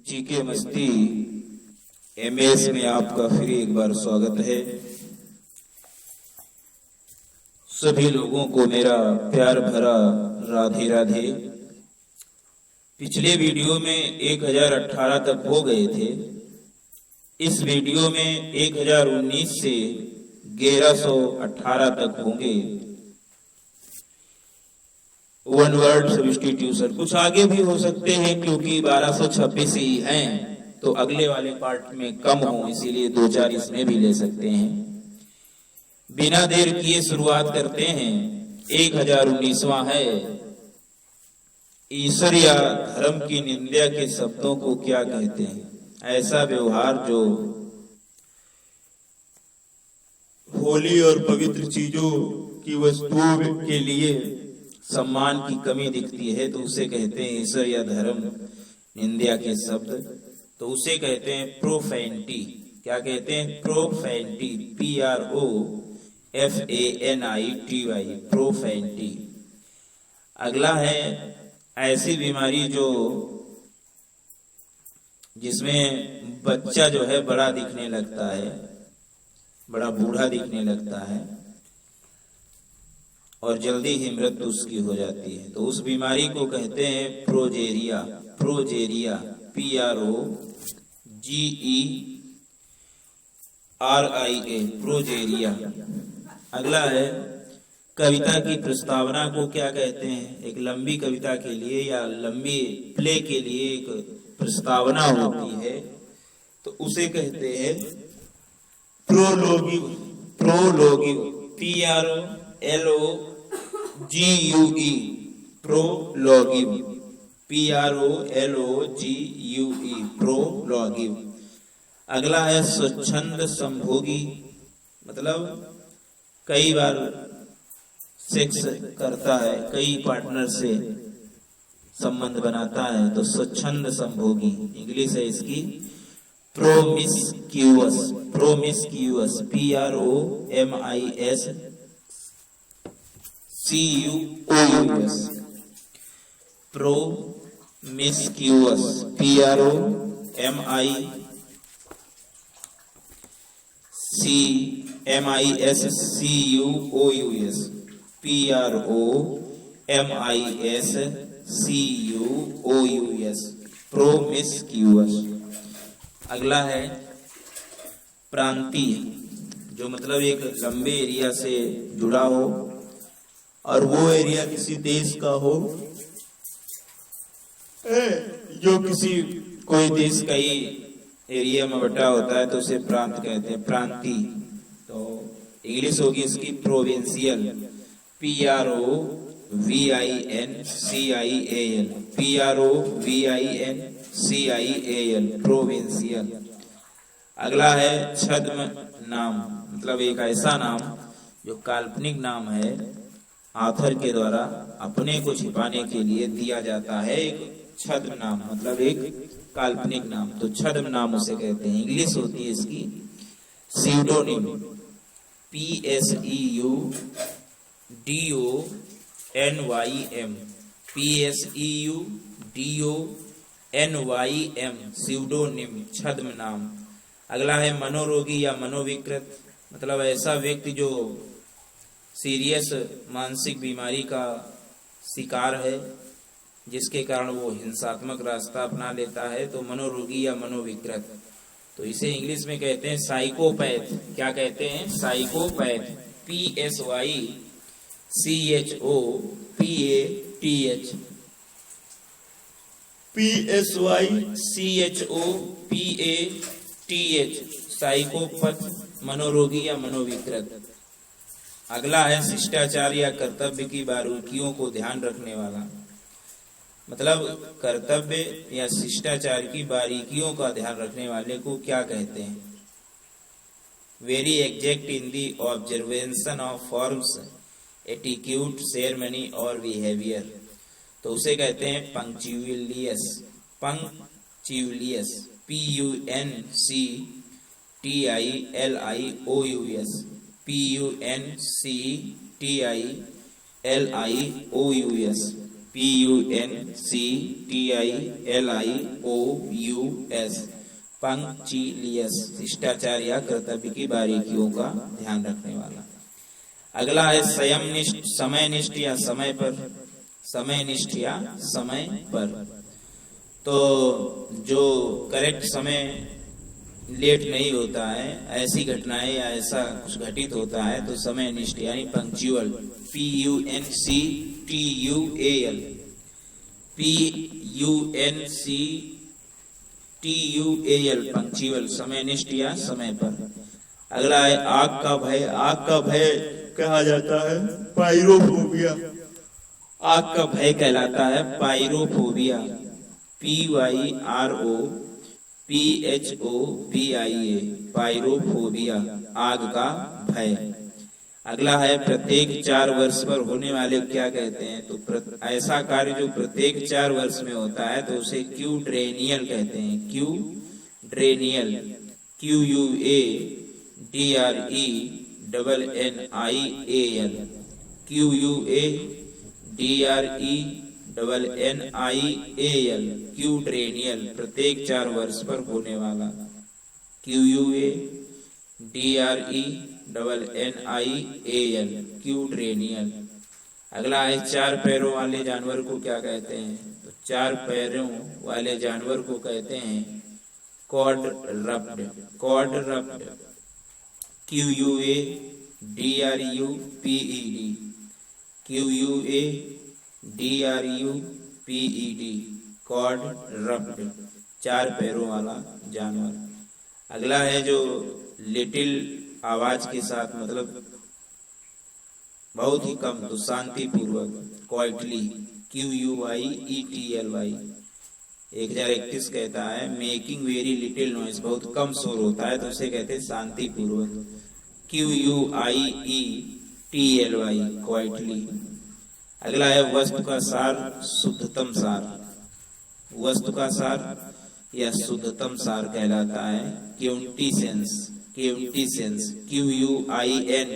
GK मस्ती MS में आपका फिर एक बार स्वागत है। सभी लोगों को मेरा प्यार भरा राधे राधे। पिछले वीडियो में 1018 तक हो गए थे। इस वीडियो में 1019 से 1118 तक होंगे। वन वर्ड सब्स्टिट्यूशन कुछ आगे भी हो सकते हैं क्योंकि 1226 ही हैं, तो अगले वाले पार्ट में कम हो, इसीलिए 2-4 इसमें भी ले सकते हैं। बिना देर किए शुरुआत करते हैं। 1019वां है, ईश्वर या धर्म की निंदा के शब्दों को क्या कहते हैं? ऐसा व्यवहार जो होली और पवित्र चीजों की वस्तुओं के लिए सम्मान की कमी दिखती है, तो उसे कहते हैं ईश्वर या धर्म निंदा के शब्द। तो उसे कहते हैं प्रोफेनिटी। क्या कहते हैं? प्रोफेनिटी। PROFANITY, profanity. अगला है ऐसी बीमारी जिसमें बच्चा जो है बड़ा दिखने लगता है, बड़ा बूढ़ा दिखने लगता है और जल्दी ही मृत्यु उसकी हो जाती है, तो उस बीमारी को कहते हैं प्रोजेरिया। Progeria, PROGERIA, progeria. अगला है कविता की प्रस्तावना को क्या कहते हैं? एक लंबी कविता के लिए या लंबी प्ले के लिए एक प्रस्तावना होती है, तो उसे कहते हैं प्रोलोगिव। प्रोलोगिव, PROLOGUE, प्रोलोगिव, PROLOGUE, प्रोलोगिव। अगला है स्वच्छंद संभोगी, मतलब कई बार सेक्स करता है, कई पार्टनर से संबंध बनाता है, तो स्वच्छंद संभोगी। इंग्लिश है इसकी प्रोमिस्क्यूअस। प्रोमिस्क्यूअस, PROMISCUOUS, प्रोमिस्क्यूअस, PROMISCUOUS, PROMISCUOUS, प्रोमिस्क्यूअस। अगला है प्रांतीय, जो मतलब एक लंबे एरिया से जुड़ा हो और वो एरिया किसी देश का हो, जो किसी कोई देश का ही एरिया में बटा होता है, तो उसे प्रांत कहते हैं, प्रांतीय। तो इंग्लिश होगी इसकी प्रोविंशियल, PROVINCIAL, PROVINCIAL, प्रोविंशियल। अगला है छद्म नाम, मतलब एक ऐसा नाम जो काल्पनिक नाम है, आथर के द्वारा अपने को छिपाने के लिए दिया जाता है। एक छद्म नाम मतलब एक काल्पनिक नाम, तो छद्म नाम उसे कहते हैं। इंग्लिश होती है इसकी स्यूडोनिम, PSEUDONYM, PSEUDONYM, स्यूडोनिम, छद्म नाम। अगला है मनोरोगी या मनोविकृत, मतलब ऐसा व्यक्ति जो सीरियस मानसिक बीमारी का शिकार है, जिसके कारण वो हिंसात्मक रास्ता अपना लेता है, तो मनोरोगी या मनोविकृत। तो इसे इंग्लिश में कहते हैं साइकोपैथ। क्या कहते हैं? साइकोपैथ, PSYCHOPATH, PSYCHOPATH, साइकोपैथ, मनोरोगी या मनोविकृत। अगला है शिष्टाचार या कर्तव्य की बारीकियों को ध्यान रखने वाला, मतलब कर्तव्य या शिष्टाचार की बारीकियों का ध्यान रखने वाले को क्या कहते हैं? Very exact in the observation of forms, attitude, ceremony और बिहेवियर, तो उसे कहते हैं पंक्चुअलियस। पंक्चुअलियस, PUNCTILIOUS, PUNCTILIOUS, PUNCTILIOUS, पंक्चुअलियस, शिष्टाचार या कर्तव्य की बारीकियों का ध्यान रखने वाला। अगला है संयमनिष्ठ, समयनिष्ठ या समय पर, समयनिष्ठ या समय पर। तो जो करेक्ट समय लेट नहीं होता है, ऐसी घटनाएं या ऐसा कुछ घटित होता है तो समयनिष्ठ यानी पंक्चुअल, PUNCTUAL, PUNCTUAL, पंक्चुअल, समयनिष्ठ या समय पर। अगला है आग का भय, आग का भय कहा जाता है पायरोफोबिया, आग का भय कहलाता है पायरोफोबिया, PYROPHOBIA, पायरोफोबिया, आग का भय। अगला है प्रत्येक 4 वर्ष पर होने वाले क्या कहते हैं, तो ऐसा कार्य जो प्रत्येक 4 वर्ष में होता है तो उसे क्यूड्रेनियल कहते हैं, क्यूड्रेनियल, QUADRENNIAL, QUADRENNIAL, क्यूड्रेनियल, प्रत्येक 4 वर्ष पर होने वाला, QUADRENNIAL, क्यूड्रेनियल। अगला है 4 पैरों वाले जानवर को क्या कहते हैं, तो 4 पैरों वाले जानवर को कहते हैं क्वाड्रप्ड, क्वाड्रप्ड, QUADRUPED, QUADRUPED, क्वाड्रप्ड, 4 पैरों वाला जानवर। अगला है जो लिटिल आवाज के साथ, मतलब बहुत ही कम, तो शांति पूर्वक, क्वाइटली, QUIETLY। 1031 कहता है मेकिंग वेरी लिटिल नॉइज, बहुत कम शोर होता है तो उसे कहते हैं शांति पूर्वक, QUIETLY, क्वाइटली। अगला है वस्तु का सार, शुद्धतम सार, वस्तु का सार या शुद्धतम सार कहलाता है क्विंटेसेंस, क्विंटेसेंस, QUINTESSENCE,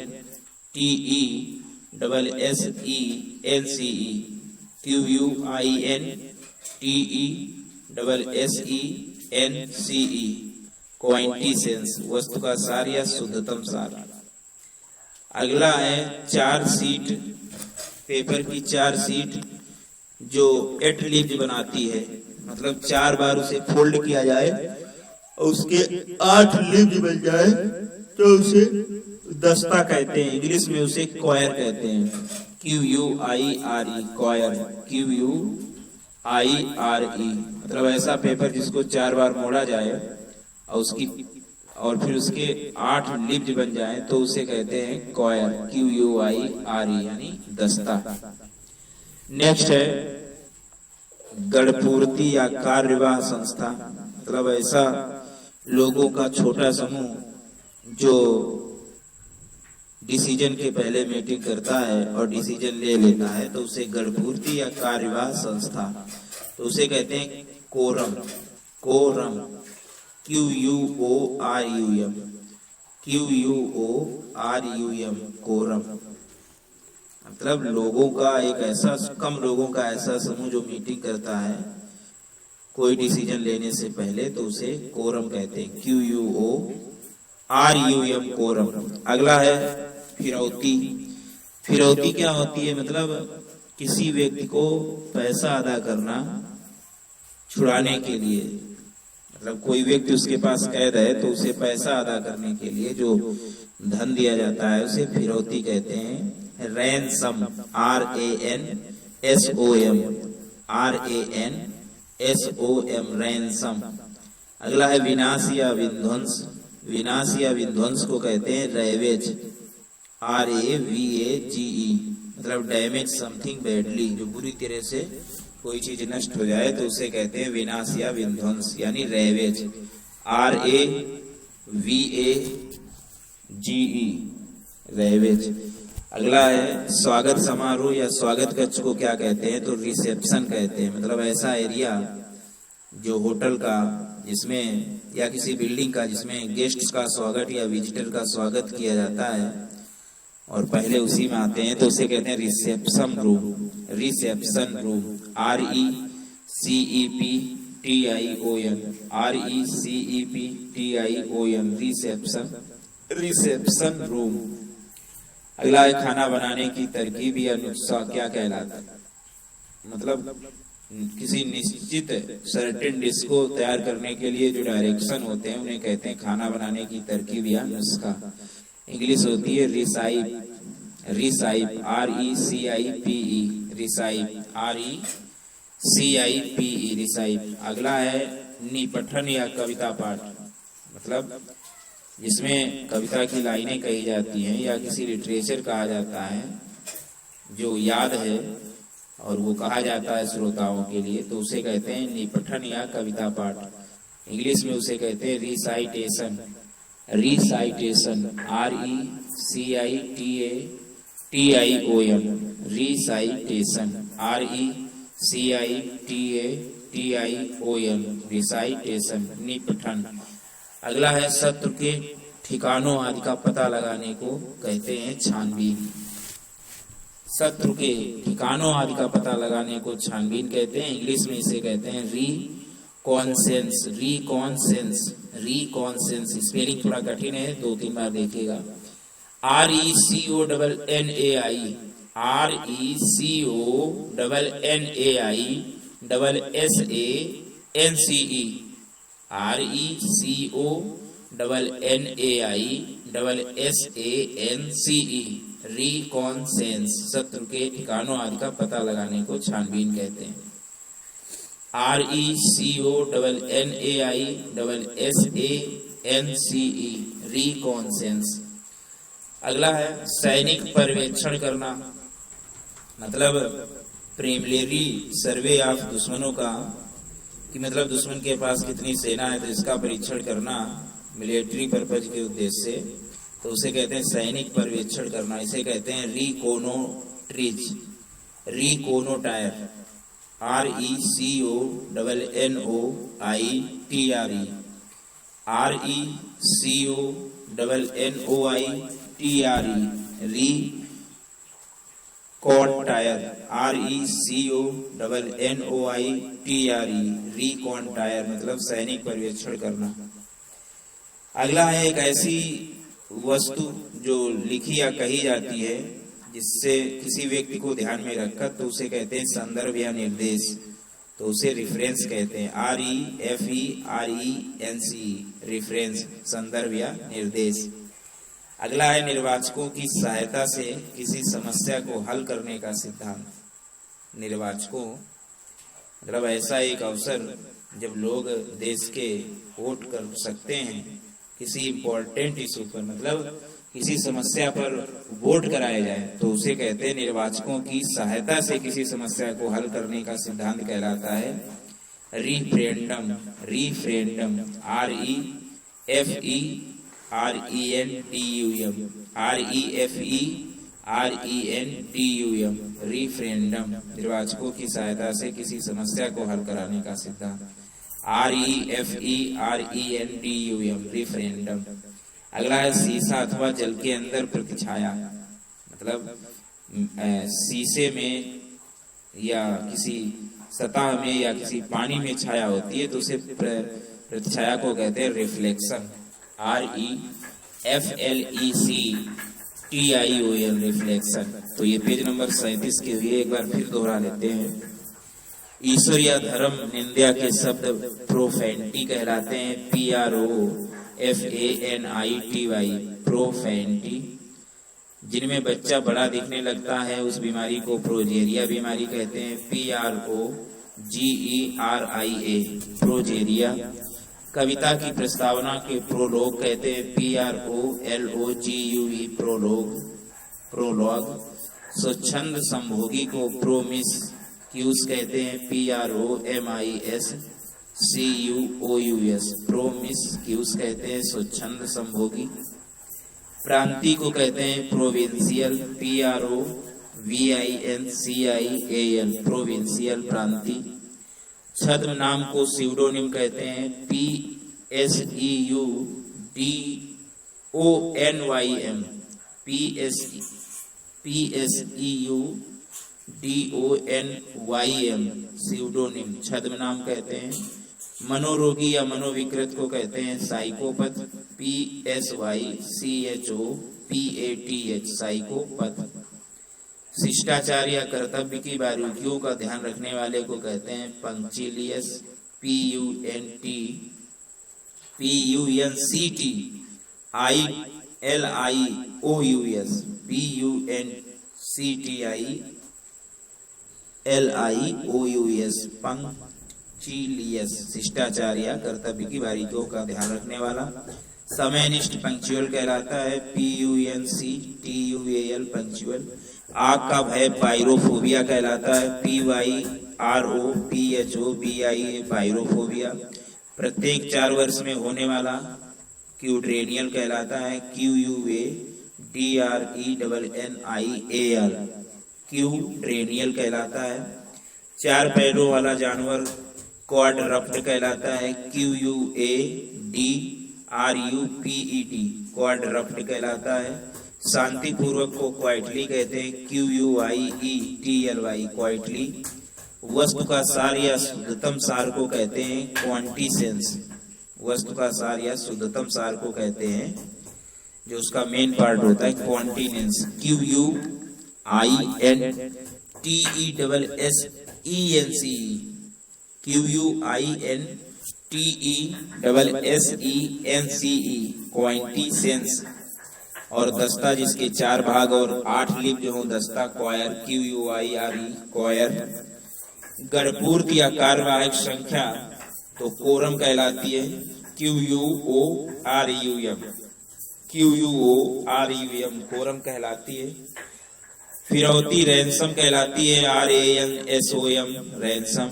QUINTESSENCE, क्विंटेसेंस, वस्तु का सार या शुद्धतम सार। अगला है 4 सीट, पेपर की 4 सीट जो 8 लीव्स बनाती है, मतलब 4 बार उसे फोल्ड किया जाए और उसके 8 लीव्स बन जाए तो उसे दस्ता कहते हैं, इंग्लिश में उसे क्वायर कहते हैं, QUIRE, क्वायर, QUIRE, मतलब ऐसा पेपर जिसको 4 बार मोड़ा जाए और फिर उसके 8 लीव्स बन जाए तो उसे कहते हैं क्वायर, QUIRE, यानी दस्ता। नेक्स्ट है गणपूर्ति या कार्यवाह संस्था, मतलब ऐसा लोगों का छोटा समूह जो डिसीजन के पहले मीटिंग करता है और डिसीजन ले लेता है तो उसे गणपूर्ति या कार्यवाह संस्था, तो उसे कहते हैं quorum, quorum, QUORUM, QUORUM, quorum. मतलब लोगों का एक ऐसा, कम लोगों का ऐसा समूह जो मीटिंग करता है कोई डिसीजन लेने से पहले तो उसे कोरम कहते हैं, QUORUM, कोरम। अगला है फिरौती, फिरौती क्या होती है, मतलब किसी व्यक्ति को पैसा अदा करना छुड़ाने के लिए, मतलब कोई व्यक्ति उसके पास कैद है तो उसे पैसा अदा करने के लिए जो धन दिया जाता है उसे फिरौती कहते हैं, रैनसम, RANSOM, रैनसम। अगला है विनाश या विध्वंस, विनाश या विध्वंस को कहते हैं रैवेज, RAVAGE, मतलब डैमेज समथिंग बैडली, जो बुरी तरह से कोई चीज नष्ट हो जाए तो उसे कहते हैं विनाश या विध्वंस, यानी रैवेज, RAVAGE, रैवेज। अगला है स्वागत समारोह या स्वागत कक्ष को क्या कहते हैं, तो रिसेप्शन कहते हैं, मतलब ऐसा एरिया जो होटल का जिसमें या किसी बिल्डिंग का जिसमें गेस्ट्स का स्वागत या विजिटर का स्वागत किया जाता है और पहले उसी में आते हैं तो उसे कहते हैं reception room, reception room, RECEPTION, reception room. अगला है खाना बनाने की तरकीब या नुस्खा क्या कहलाता है? मतलब किसी निश्चित सर्टेन डिश को तैयार करने के लिए जो डायरेक्शन होते हैं उन्हें कहते हैं खाना बनाने की तरकीब या नुस्खा। इंग्लिश होती है रिसाइप, RECIPE, RECIPE, रिसाइप। अगला है निपठन या कविता पाठ, मतलब जिसमें कविता की लाइनें कही जाती हैं या किसी लिटरेचर कहा जाता है जो याद है और वो कहा जाता है श्रोताओं के लिए, तो उसे कहते हैं निपठन या कविता पाठ। इंग्लिश में उसे कहते हैं रिसाइटेशन, रिसाइटेशन, रिसाइटेशन, रिसाइटेशन, निपठन। अगला है शत्रु के ठिकानों आदि का पता लगाने को कहते हैं छानबीन। शत्रु के ठिकानों आदि का पता लगाने को छानबीन कहते हैं। इंग्लिश में इसे कहते हैं रिकॉन्सेंस, रिकॉन्सेंस। स्पेलिंग थोड़ा कठिन है, 2-3 बार देखिएगा। RECONNAI, RECONNAISSANCE, reconnaissance. शत्रु के ठिकानों आदि का पता लगाने को छानबीन कहते हैं। RECONNAISSANCE, reconnaissance. अगला है सैनिक पर्यवेक्षण करना, मतलब प्रीलिमिनरी सर्वे ऑफ दुश्मनों का, कि मतलब दुश्मन के पास कितनी सेना है तो इसका परीक्षण करना मिलिट्री पर्पज के उद्देश्य से, तो उसे कहते हैं सैनिक पर्यवेक्षण करना। इसे कहते हैं रिकोनोट्रीज, रिकोनोटायर, RECONOITRE, रिकॉन्टायर, मतलब सैनिक पर्यवेक्षण करना। अगला है एक ऐसी वस्तु जो लिखी या कही जाती है जिससे किसी व्यक्ति को ध्यान में रखकर, तो उसे कहते हैं संदर्भ या निर्देश, तो उसे रिफरेंस कहते हैं। REFERENCE, रिफरेंस, संदर्भ या निर्देश। अगला है निर्वाचकों की सहायता से किसी समस्या को हल करने का सिद्धांत। निर्वाचकों मतलब ऐसा एक अवसर जब लोग देश के वोट कर सकते हैं किसी इम्पोर्टेंट इशू पर, मतलब किसी समस्या पर वोट कराया जाए, तो उसे कहते हैं निर्वाचकों की सहायता से किसी समस्या को हल करने का सिद्धांत कहलाता है रिफरेंडम, रिफरेंडम, REFERENDUM, रिफरेंडम, निर्वाचकों की सहायता से किसी समस्या को हल कराने का सिद्धांत। REFERENDUM, referendum. अगला है शीशा अथवा जल के अंदर प्रतिछाया, मतलब शीशे में या किसी सतह में या किसी पानी में छाया होती है तो उसे प्रतिछाया को कहते हैं रिफ्लेक्शन, REFLECTION, रिफ्लेक्शन। तो ये पेज नंबर 37 के लिए एक बार फिर दोहरा लेते हैं। ईश्वर या धर्म निंदा के शब्द प्रोफेनिटी कहलाते हैं, PROFANITY, प्रोफेनिटी। जिनमें बच्चा बड़ा दिखने लगता है उस बीमारी को प्रोजेरिया बीमारी कहते हैं, PROGERIA, प्रोजेरिया। कविता की प्रस्तावना के प्रोलोग कहते हैं, PROLOGUE, प्रोलोग, प्रोलॉग। स्वच्छंद संभोगी को प्रोमिस क्यूज कहते हैं, PROMISCUOUS, प्रोमिस क्यूज कहते हैं स्वच्छंद संभोगी। प्रांति को कहते हैं प्रोविंशियल, PROVINCIAL, प्रोविंशियल प्रांति। छद्म नाम को स्यूडोनिम कहते हैं, PSEUDONYM, DONYM स्यूडोनिम छद्म नाम कहते हैं। मनोरोगी या मनोविकृत को कहते हैं साइकोपैथ, PSYCHOPATH साइकोपैथ। शिष्टाचार या कर्तव्य की बारीकियों का ध्यान रखने वाले को कहते हैं पंक्चिलियस, PUNCTILIOUS पंक्चिलियस। शिष्टाचार या कर्तव्य की बारीकियों का ध्यान रखने वाला। समयनिष्ठ पंक्चुअल कहलाता है, PUNCTUAL पंक्चुअल। आग का भय पायरोफोबिया कहलाता है, PYROPHOBIA पायरोफोबिया। प्रत्येक 4 वर्ष में होने वाला क्यूड्रेनियल कहलाता है, QUADRENNIAL क्यूड्रेनियल कहलाता है। 4 पैरों वाला जानवर क्वाड्रप्ट कहलाता है, QUADRUPET क्वाड्रप्ट कहलाता है। शांति पूर्वक को क्वाइटली कहते हैं, QUIETLY क्वाइटली। वस्तु का सार या शुद्धतम सार को कहते हैं क्वांटिसेंस। वस्तु का सार या शुद्धतम सार को कहते हैं जो उसका मेन पार्ट होता है क्वांटिनेंस, QUINTESSENCE QUINTESSENCE क्वांटिसेंस। और दस्ता जिसके 4 भाग और 8 लिप जो हो दस्ता क्वायर, QUIRE क्वायर। गणपूर्त या कार्यवाहक संख्या तो कोरम कहलाती है, QUOREUM कोरम कहलाती है। फिरौती रैंसम कहलाती है, RANSOM रैंसम।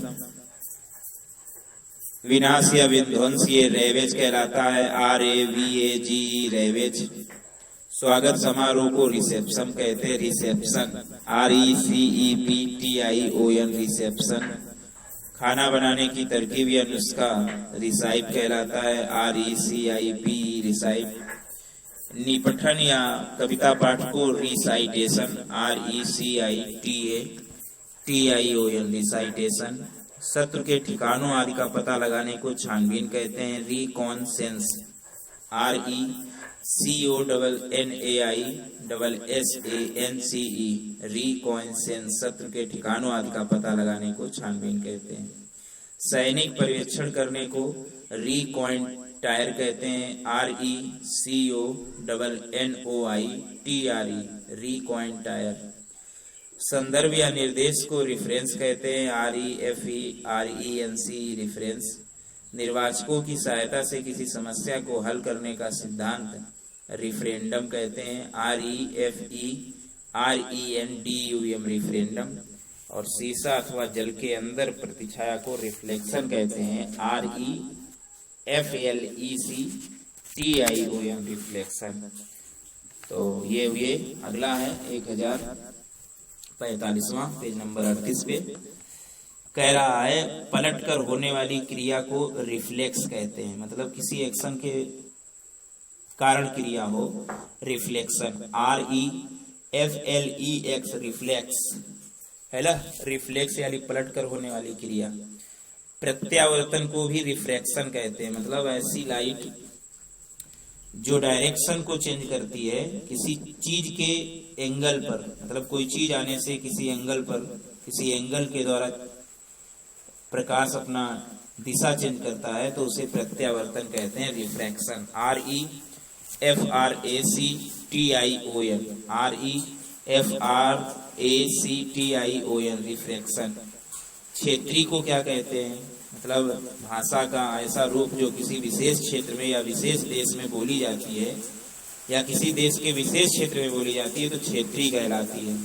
विनाश या विध्वंस ये रेवेज कहलाता है, RAVAGE रेवेज। स्वागत समारोह को रिसेप्शन कहते हैं, रिसेप्शन, RECEPTION रिसेप्शन। खाना बनाने की तरकीब या नुस्खा रिसाइप कहलाता है, RECIPE रिसाइप। निपठन या कविता पाठ को रिसाइटेशन, RECITATION रिसाइटेशन। शत्रु के ठिकानों आदि का पता लगाने को छानबीन कहते हैं, रिकॉनसेंस, RECONNAISSANCE रिकॉनसेंस। शत्रु के ठिकानों आदि का पता लगाने को छानबीन कहते हैं। सैनिक पर्यवेक्षण करने को रिकॉइंटायर कहते हैं, RECONNOITRE रिकॉइंटायर। संदर्भ या निर्देश को रेफरेंस कहते हैं, REFERENC रेफरेंस। निर्वाचकों की सहायता से किसी समस्या को हल करने का सिद्धांत रिफरेंडम कहते हैं, REFERENDUM रिफरेंडम। और शीशा अथवा जल के अंदर प्रतिछाया को रिफ्लेक्शन कहते हैं, REFLECTION रिफ्लेक्शन। तो ये हुए। अगला है 1045वां पेज नंबर 38 पे। कह रहा है पलटकर होने वाली क्रिया को रिफ्लेक्स कहते हैं, मतलब किसी एक्शन के कारण क्रिया हो, रिफ्लेक्शन, REFLEX रिफ्लेक्स है ना, रिफ्लेक्स यानी पलटकर होने वाली क्रिया। प्रत्यावर्तन को भी रिफ्रैक्शन कहते हैं, मतलब ऐसी लाइट जो डायरेक्शन को चेंज करती है किसी चीज के एंगल पर, मतलब कोई चीज आने से किसी एंगल पर, किसी एंगल के द्वारा प्रकाश अपना दिशा चेंज करता है तो उसे प्रत्यावर्तन कहते हैं, रिफ्रैक्शन, REFRACTION रिफ्रैक्शन। क्षेत्री को क्या कहते हैं, मतलब भाषा का ऐसा रूप जो किसी विशेष क्षेत्र में या विशेष देश में बोली जाती है या किसी देश के विशेष क्षेत्र में बोली जाती है तो क्षेत्री कहलाती है।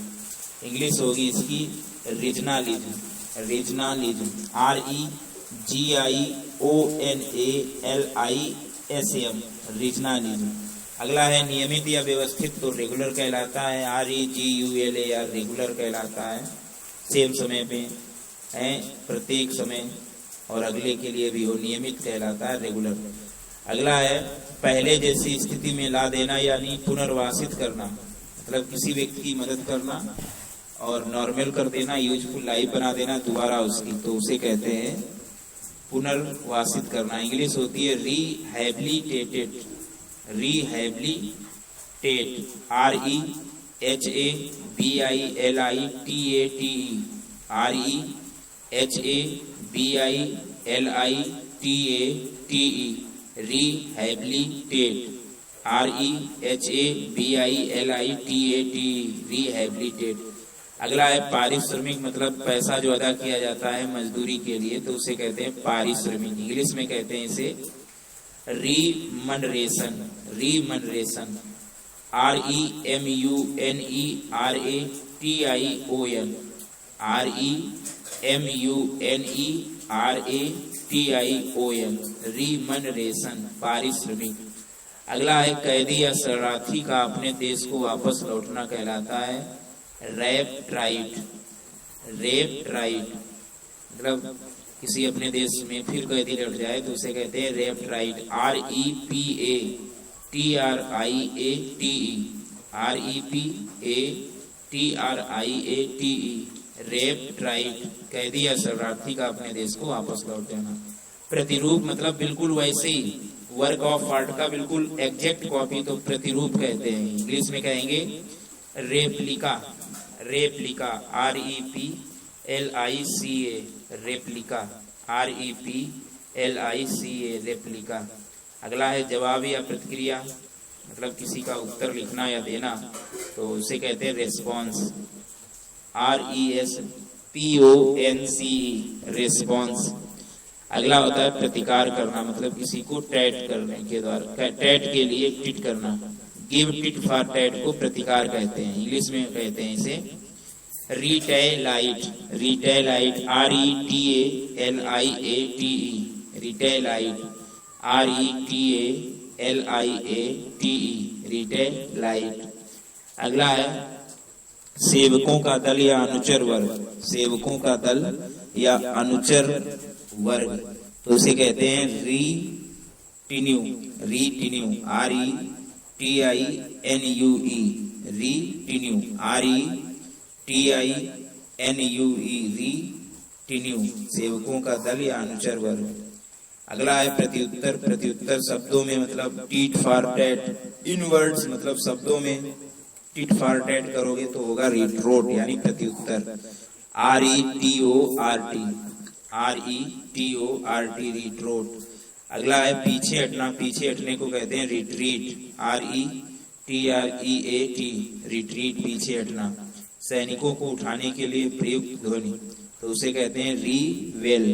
इंग्लिश होगी इसकी रीजनलिज्म, रीजनलिज्म, REGIONALISM रीजनलिज्म। अगला है नियमित या व्यवस्थित तो रेगुलर कहलाता है, REGULAR रेगुलर कहलाता है। सेम समय पे है, प्रत्येक समय और अगले के लिए भी वो नियमित कहलाता है, रेगुलर। अगला है पहले जैसी स्थिति में ला देना यानी पुनर्वासित करना, मतलब किसी व्यक्ति की मदद करना और नॉर्मल कर देना, यूजफुल लाइफ बना देना दोबारा उसकी, तो उसे कहते हैं पुनर्वासित करना। इंग्लिश होती है रिहैबिलिटेटेड, रिहैबिलिटेट, REHABILITATE, रिहैबिलिटेट। अगला है पारिश्रमिक, मतलब पैसा जो अदा किया जाता है मजदूरी के लिए, तो उसे कहते हैं पारिश्रमिक। इंग्लिश में कहते हैं इसे रिमनरेशन, रिमनरेशन, REMUNERATION, रिमनरेशन, पारिश्रमिक। अगला है कैदी या शरणार्थी का अपने देश को वापस लौटना कहलाता है रेपट्राइट, रेपट्राइट, मतलब किसी अपने देश में फिर कैदी लौट जाए तो उसे कहते हैं रेपट्राइट, REPATRIATE, रेपट्राइट, कैदी या शरणार्थी का अपने देश को वापस लौट जाना। प्रतिरूप मतलब बिल्कुल वैसे ही, वर्क ऑफ आर्ट का बिल्कुल एग्जैक्ट कॉपी तो प्रतिरूप कहते हैं। इंग्लिश में कहेंगे replica, replica, REPLICA, replica, REPLICA, replica. अगला है जवाब या प्रतिक्रिया, मतलब किसी का उत्तर लिखना या देना, तो उसे कहते हैं रेस्पॉन्स, RESPONCE, रेस्पॉन्स। अगला होता है प्रतिकार करना, मतलब किसी को टैट करने के द्वारा, टैट के लिए टिट करना, गिव टिट फॉर टैट को प्रतिकार कहते हैं। इंग्लिश में कहते हैं इसे रिटेलाइट, रिटेलाइट, RETALIATE, रिटेलाइट, RETALIATE, रिटेलाइट। अगला है सेवकों का दल या अनुचर वर्ग, सेवकों का दल या अनुचर वर्ग, तो उसे कहते हैं रीटिन्यू, रीटिन्यू, RETINUE, रीटिन्यू, RETINUE, रीटिन्यू, सेवकों का दल या अनुचर वर्ग। अगला है प्रत्युत्तर, प्रत्युत्तर शब्दों में मतलब tit for tat, in words मतलब शब्दों में टिट फॉर टैट करोगे तो होगा रिट्रोट यानी प्रत्युत्तर, RETORT, RETORT, रिट्रोट। अगला है पीछे हटना, पीछे हटने को कहते हैं रिट्रीट, RETREAT, रिट्रीट, पीछे हटना। सैनिकों को उठाने के लिए प्रयुक्त ध्वनि, तो उसे कहते हैं reveal,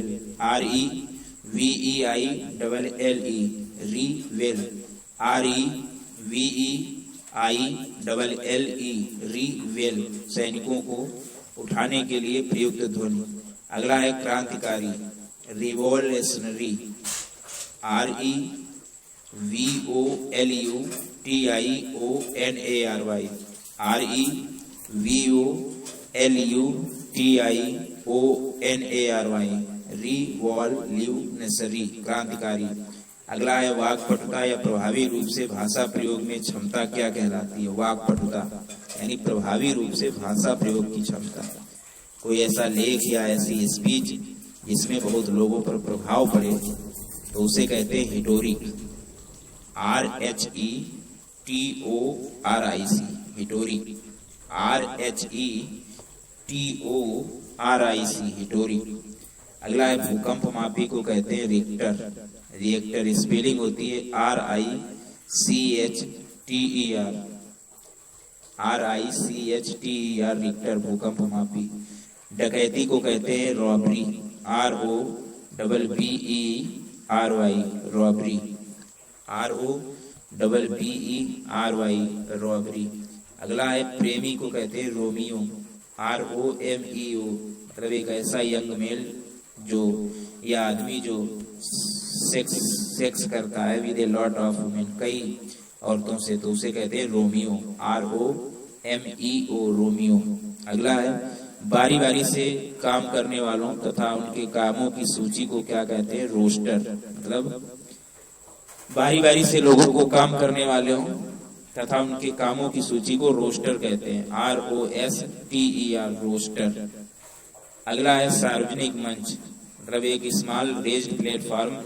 REVEILLE, reveal, REVEILLE, reveal, सैनिकों को उठाने के लिए प्रयुक्त ध्वनि। अगला है क्रांतिकारी, रिवोल्यूशनरी, REVOLUTIONARY, REVOLUTIONARY, रिवॉल्यूशनरी, क्रांतिकारी। अगला है वाक्पटुता या प्रभावी रूप से भाषा प्रयोग में क्षमता क्या कहलाती है, वाक्पटुता यानी प्रभावी रूप से भाषा प्रयोग की क्षमता। कोई ऐसा लेख या ऐसी स्पीच जिसमें बहुत लोगों पर प्रभाव पड़े तो उसे कहते हैं हिटोरिक, RHETORIC, हिटोरिक, RHETORIC, हिटोरिक। अगला है भूकंप मापी को कहते हैं रिक्टर, रिएक्टर, स्पेलिंग होती है RICHTER, रिक्टर, भूकंप मापी। डकैती को कहते हैं robbery, ROBBERY, robbery, ROBBERY, robbery. अगला है प्रेमी को कहते हैं रोमियो, ROMEO, मतलब एक ऐसा यंग मेल जो या आदमी जो सेक्स करता है with a lot of women, कई औरतों से, तो उसे कहते हैं रोमियो, ROMEO, रोमियो। अगला है बारी बारी से काम करने वालों तथा उनके कामों की सूची को क्या कहते हैं, रोस्टर, मतलब बारी बारी से लोगों को काम करने वाले तथा उनके कामों की सूची को रोस्टर कहते हैं, ROSTER, रोस्टर। अगला है सार्वजनिक मंच, मतलब एक स्मॉल रेज्ड प्लेटफॉर्म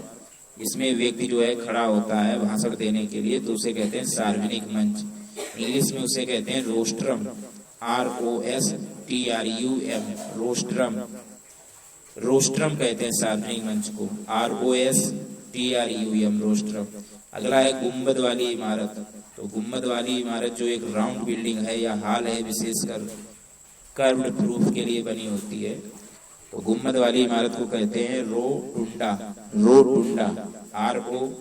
जिसमें व्यक्ति जो है खड़ा होता है भाषण देने के लिए, तो उसे कहते हैं सार्वजनिक मंच। इंग्लिश में उसे कहते हैं रोस्ट्रम, ROSTRUM, रोस्ट्रम। रोस्ट्रम कहते हैं सार्वजनिक मंच को, ROSTRUM, रोस्ट्रम। अगला है गुंबद वाली इमारत, तो गुंबद वाली इमारत जो एक राउंड बिल्डिंग है या हॉल है, विशेषकर कर्व्ड प्रूफ के लिए बनी होती है, तो गुंबद वाली इमारत को कहते हैं rotunda, rotunda, ROTUNDA,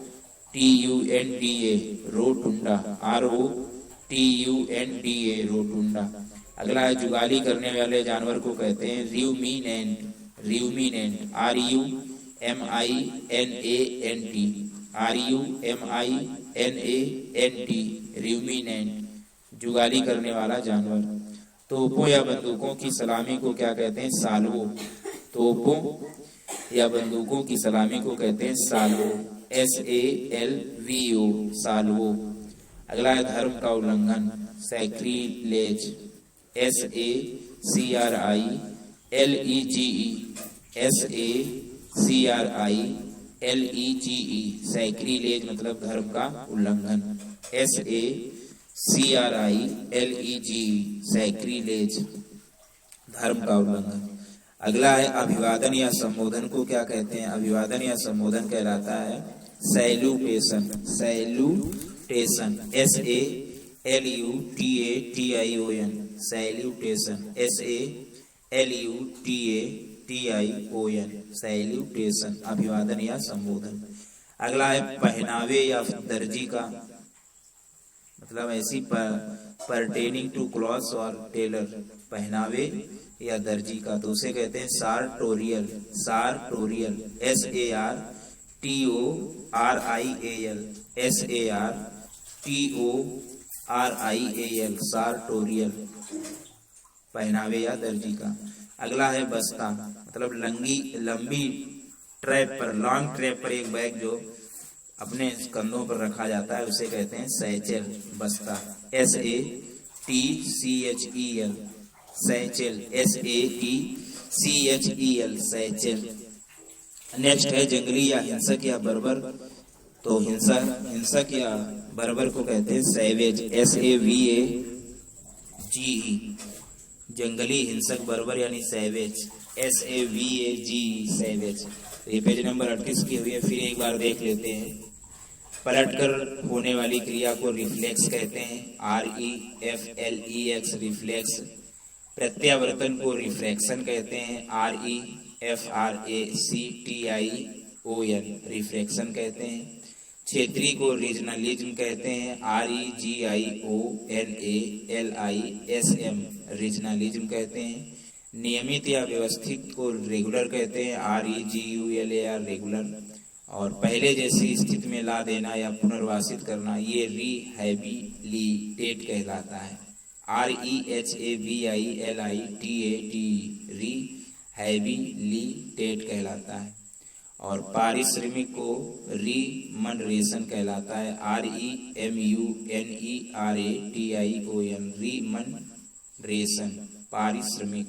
rotunda, ROTUNDA, rotunda. अगला है जुगाली करने वाले जानवर को कहते हैं र्यूमिनेंट, र्यूमिनेंट, RUMINANT, र्यूमिनेंट, जुगाली करने वाला जानवर। तोपों या बंदूकों की सलामी को क्या कहते हैं? साल्वो, तोपों या बंदूकों की सलामी को कहते हैं साल्वो, SALVO, साल्वो। अगला है धर्म का उल्लंघन, सैक्रिलेज, SACRILEGE, सैक्रिलेज मतलब धर्म का उल्लंघन, SACRILEGE, सैक्रिलेज, धर्म का उल्लंघन। अगला है अभिवादन या संबोधन को क्या कहते हैं? अभिवादन या संबोधन कहलाता है salutation, salutation, SALUTATION, salutation, SALUTATION, salutation, अभिवादन या संबोधन। अगला है पहनावे या दर्जी का, मतलब ऐसी परटेनिंग टू क्लॉथ्स और टेलर, पहनावे या दर्जी का, तो उसे कहते हैं sartorial, sartorial, SARTORIAL, SARTORIAL, sartorial, पहनावे या दर्जी का। अगला है बस्ता, मतलब लंबी ट्रैप पर, लॉन्ग ट्रैप पर एक बैग जो अपने कंधों पर रखा जाता है उसे कहते हैं सैचेल, बस्ता, SATCHEL, सैचेल, SATCHEL, सैचेल। नेक्स्ट है जंगली या हिंसक या बर्बर, तो हिंसक या बर्बर को कहते हैं सैवेज, SAVAGE, जंगली हिंसक बर्बर यानी सैवेज, SAVAGE, सैवेज। ये पेज नंबर 38 की हुई है, फिर एक बार देख लेते हैं। पलटकर होने वाली क्रिया को रिफ्लेक्स कहते हैं, REFLEX, रिफ्लेक्स। प्रत्यावर्तन को रिफ्रैक्शन कहते हैं, REFRACTION, रिफ्रैक्शन कहते हैं। क्षेत्रीय को रीजनलिज्म कहते हैं, REGIONALISM, रीजनलिज्म कहते हैं। नियमित या व्यवस्थित को रेगुलर कहते हैं, REGULAR, रेगुलर। और पहले जैसी स्थिति में ला देना या पुनर्वासित करना, ये रिहैबिलिटेट कहलाता है, REHABILITAT, रिहैबिलिटेट कहलाता है। और पारिश्रमिक को रिमनरेशन कहलाता है, REMUNERATION, रिमनरेशन, पारिश्रमिक।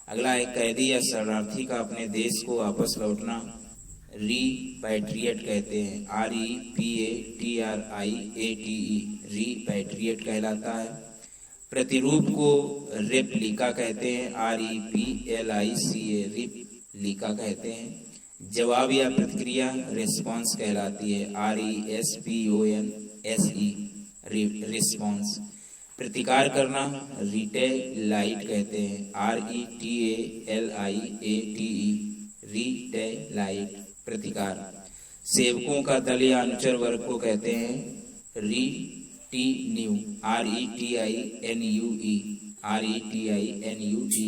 अगला है कैदी या शरणार्थी का अपने देश को वापस लौटना, रिपैट्रिएट कहते हैं, REPATRIATE, रिपैट्रिएट कहलाता है। प्रतिरूप को रेप्लिका कहते हैं, REPLICA, रेप्लिका कहते हैं। जवाब या प्रतिक्रिया रिस्पॉन्स कहलाती है, RESPONSE, रिस्पॉन्स। प्रतिकार करना रिटेलाइट कहते हैं, RETALIATE, रिटेलाइट, प्रतिकार। सेवकों का दल या अनुचर वर्ग को कहते हैं रिटिन्यू, RETINUE,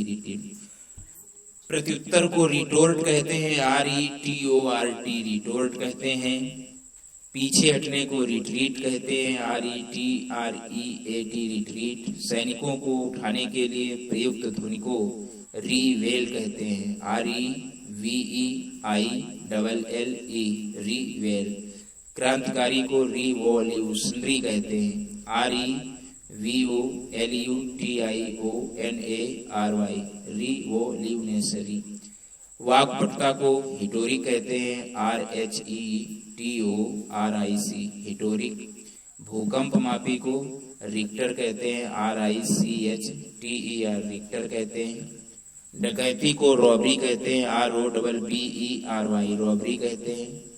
रिटिन। प्रत्युत्तर को रिटोर्ट कहते हैं, RETORT, रिटोर्ट कहते हैं। पीछे हटने को रिट्रीट कहते हैं, RETREAT, रिट्रीट। सैनिकों को उठाने के लिए प्रयुक्त ध्वनि को रीवेल कहते हैं, REVEILLE, रीवेल। क्रांतिकारी को रिवॉल्यूशनरी कहते हैं, REVOLUTIONARY, रिवॉल्यूशनरी। वाक्पटुता को हिटोरिक कहते हैं, RHETORIC, हिटोरिक। भूकंप मापी को रिक्टर कहते हैं, RICHTER, रिक्टर कहते हैं। डकैती को रॉबरी कहते हैं, ROBBERY, रॉबरी कहते हैं।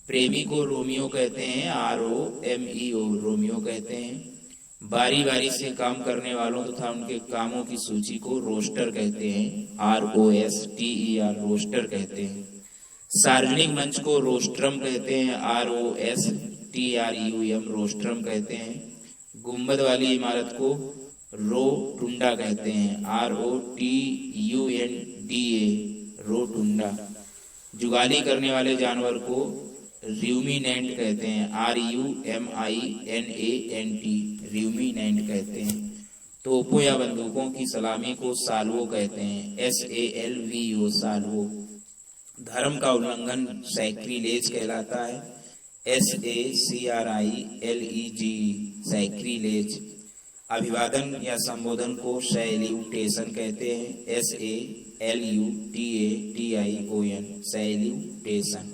प्रेमी को रोमियो कहते हैं, ROMEO, रोमियो कहते हैं। बारी बारी से काम करने वालों तथा उनके कामों की सूची को रोस्टर कहते हैं, ROSTER, रोस्टर कहते हैं। सार्वजनिक मंच को रोस्ट्रम कहते हैं, ROSTRUM, रोस्ट्रम कहते हैं। गुंबद वाली इमारत को रोटुंडा कहते हैं, ROTUNDA, रोटुंडा। जुगाली करने वाले जानवर को र्यूमिनेंट कहते हैं, RUMINANT, र्यूमिनेंट कहते हैं। तोपों या बंदूकों की सलामी को साल्वो कहते हैं, SALVO, साल्वो। धर्म का उल्लंघन सैक्रिलेज कहलाता है, SACRILEGE, सैक्रिलेज। अभिवादन या संबोधन को सैल्यूटेशन कहते हैं, SALUTATION, सैल्यूटेशन।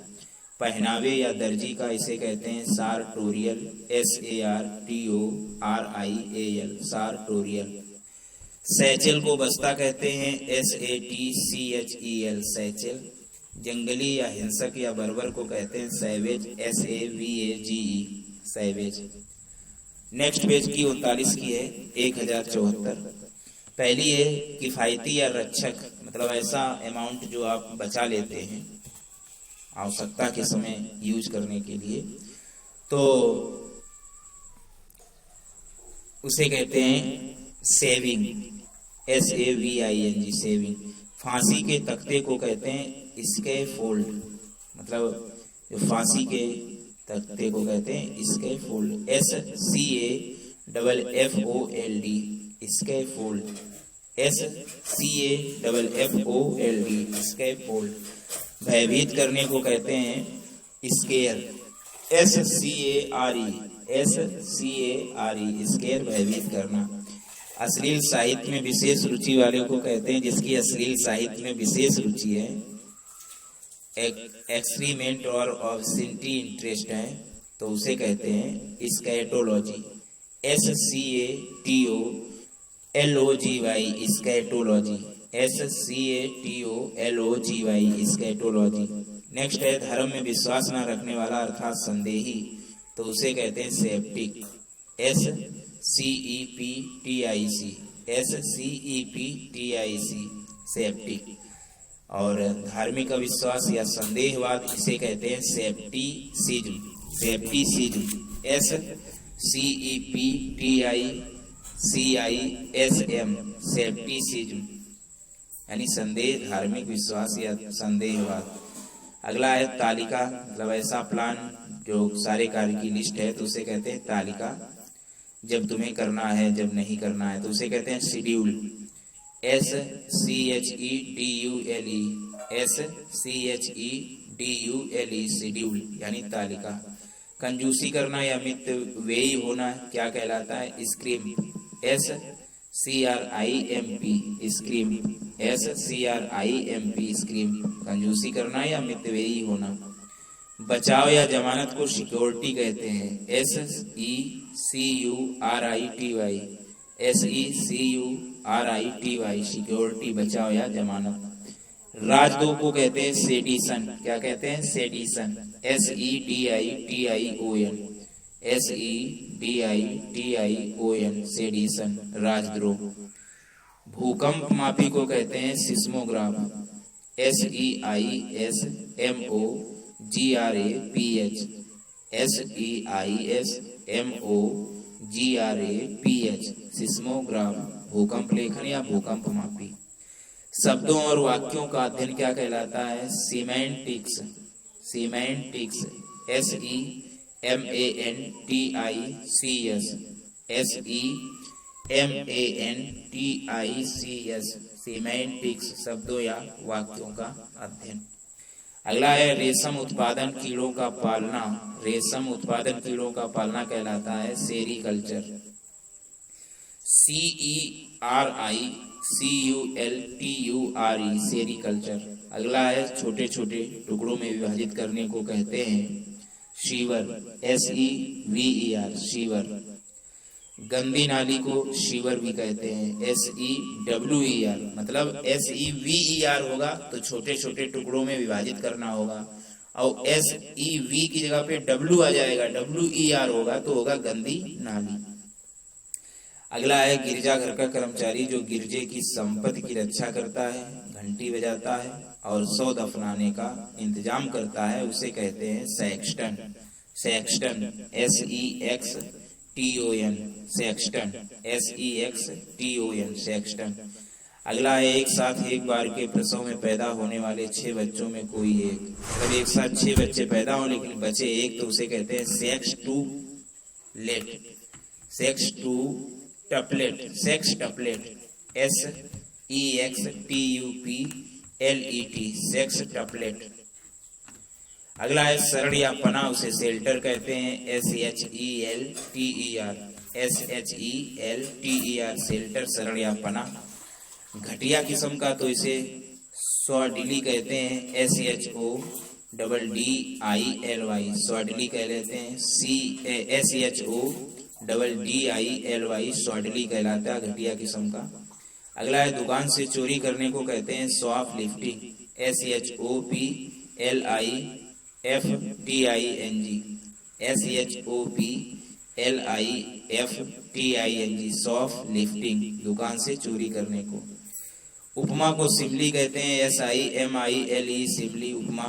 पहनावे या दर्जी का इसे कहते हैं सार्टोरियल, SARTORIAL, सार्टोरियल। सैचल को बस्ता कहते हैं, SATCHEL, सैचल। जंगली या हिंसक या बर्बर को कहते हैं savage, SAVAGE, savage. Next page की 39 की है 1074। पहली है किफायती या रक्षक, मतलब ऐसा अमाउंट जो आप बचा लेते हैं आवश्यकता के समय यूज करने के लिए, तो उसे कहते हैं सेविंग, SAVING, सेविंग। फांसी के तख्ते को कहते हैं स्कैफोल्ड, मतलब जो फांसी के तख्ते को कहते हैं scaffold, SCAFFOLD, scaffold, SCAFFOLD, scaffold. भयभीत करने को कहते हैं स्केयर, SCARE, स्केयर, भयभीत करना। अश्लील साहित्य में विशेष रुचि वाले को कहते हैं, जिसकी अश्लील साहित्य में विशेष रुचि है, एक्सक्रीमेंट और ऑब्ससिनिटी इंटरेस्ट है, तो उसे कहते हैं स्कैटोलॉजी, SCATOLOGY, स्कैटोलॉजी, SCATOLOGY, स्कैटोलॉजी। नेक्स्ट है धर्म में विश्वास न रखने वाला अर्थात संदेही, तो उसे कहते हैं सेप्टिक, SCEPTIC, सेप्टिक। और धार्मिक अविश्वास या संदेहवाद इसे कहते हैं सेप्टिसिज्म, SCEPTICISM, सेप्टिसिज्म, यानी संदेह, धार्मिक विश्वास या संदेहवाद। अगला है तालिका, मतलब ऐसा प्लान जो सारे कार्य की लिस्ट है, तो उसे कहते हैं तालिका। जब तुम्हें करना है, जब नहीं करना है, तो उसे कहते हैं शेड्यूल, SCHEDULE, शेड्यूल, यानी तालिका। कंजूसी करना या मितव्ययी होना क्या कहलाता है? Scream, SCRIMP, scream, SCRIMP, scream. कंजूसी करना या मितव्ययी होना। बचाव या जमानत को सिक्योरिटी कहते हैं, SECURITY, सिक्योरिटी, बचाव या जमानत। राजद्रोह को कहते हैं सेडिशन, क्या कहते हैं? सेडिशन, SEDITION, सेडिशन, राजद्रोह। भूकंप मापी को कहते हैं सिस्मोग्राफ, SEISMOGRAPH, सिस्मोग्राफ, भूकंप लेखन या भूकंप मापी। शब्दों और वाक्यों का अध्ययन क्या कहलाता है? सीमेंटिक्स, सीमेंटिक्स, SEMANTICS, सीमेंटिक्स, शब्दों या वाक्यों का अध्ययन। अगला है रेशम उत्पादन कीड़ों का पालना। रेशम उत्पादन कीड़ों का पालना कहलाता है सेरीकल्चर। CERICULTURE sericulture. अगला है छोटे छोटे टुकड़ों में विभाजित करने को कहते हैं शीवर। SEVER शीवर। गंदी नाली को शीवर भी कहते हैं। SEWER मतलब SEVER होगा तो छोटे छोटे टुकड़ों में विभाजित करना होगा, और SEV की जगह पे W आ जाएगा, WER होगा तो होगा गंदी नाली। अगला है गिरजाघर का कर्मचारी जो गिरजे की संपत्ति की रक्षा करता है, घंटी बजाता है और शव दफनाने का इंतजाम करता है, उसे कहते हैं Sexton. Sexton SEXTON Sexton SEXTON Sexton. अगला है एक साथ एक बार के प्रसव में पैदा होने वाले 6 बच्चों में कोई एक। अगर एक साथ 6 बच्चे पैदा हो लेकिन बचे एक तो उसे कहते हैं सेक्सटुप्लेट। सेक्सटुप्लेट सेक्सटुप्लेट SEXTUPLET सेक्सटुप्लेट। अगला है शरण या पनाह, उसे शेल्टर कहते हैं। SHELTER शेल्टर, शरण या पनाह। घटिया किस्म का तो इसे स्वाडिली कहते हैं। SHODDILY स्वाडिली कह लेते हैं। SHODDILY स्वाडिली कहलाता है घटिया किस्म का। अगला है दुकान से चोरी करने को कहते हैं shop lifting. SHOPLIFTING shop lifting दुकान से चोरी करने को। उपमा को सिमली कहते हैं। SIMILE सिमली उपमा।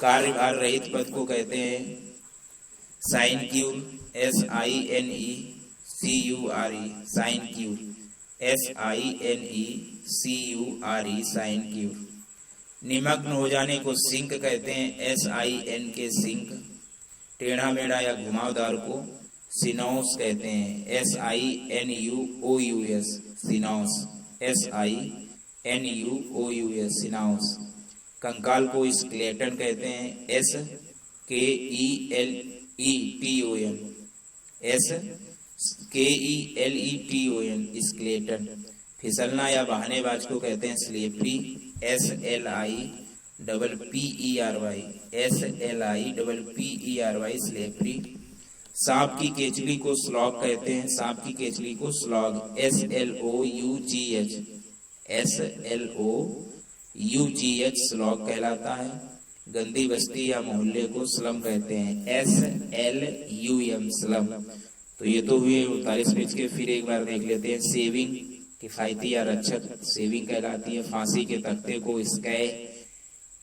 कार्यभार रहित पद को कहते हैं साइनक्यूर। SINECURE साइनक्यूर SINECURE साइनक्यूर। निमग्न हो जाने को सिंक कहते हैं। SINK sink. टेढ़ा मेढ़ा या घुमावदार को सिनोस कहते हैं। SINUOUS सिनोस SINUOUS सिनोस। कंकाल को स्केलेटन कहते हैं। SKELETON skeleton. फिसलना या बहानेबाज को कहते हैं स्लेपरी। SLIPPERY स्लेपरी। सांप की केचली को स्लॉग कहते हैं। सांप की केचली को स्लॉग SLOUGH स्लॉग कहलाता है। गंदी बस्ती या मोहल्ले को स्लम कहते हैं। SLUM slum. तो ये तो हुए 39 पेज के। फिर एक बार देख लेते हैं सेविंग, किफायती या रक्षक सेविंग कहलाती है। फांसी के तख्ते को स्कै